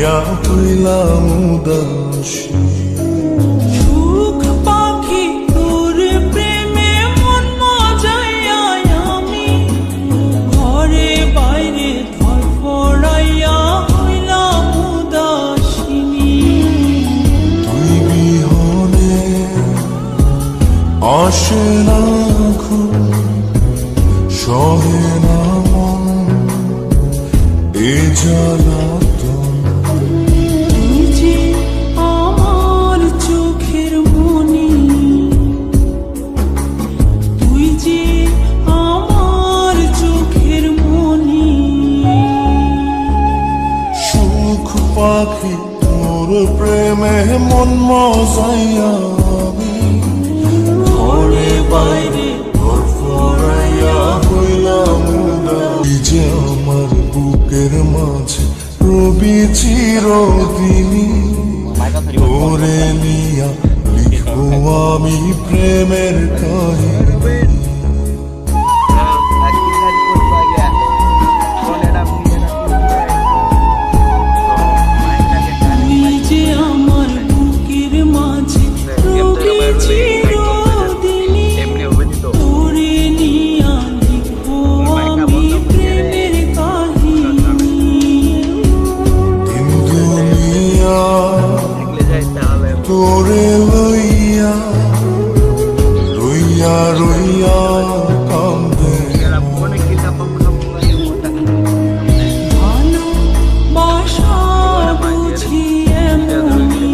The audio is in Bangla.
লইয়া হইলাম উদাসী। সুখ পাখি তোর প্রেমে মন মজাইয়া আমি ঘরে বাইরে ধরফড়াইয়া হইলাম উদাসিনী। তুই বিহনে আসে না ঘুম, সহে না মন এ জ্বালাতন। তুই যে আমার চোখের মনি, তুই যে আমার চোখের মনি। সুখ পাখি তোর প্রেমে মন মজাইয়া আমি ঘরে বাইরে ধরফড়াইয়া হইলাম উদাসী। যে আমার বুকের মাঝে রবি চিরদিনই, তোরে নিয়া লিখবো আমি প্রেমের কাহিনী। তুই যে আমার বুকের মাঝে রবি চিরদিনই, তোরে নিয়া লিখবো আমি প্রেমের কাহিনী। দিন দুনিয়া তোরে লইয়া রইয়া রইয়া কান্দে। ভালোবাসা বুঝি এমনি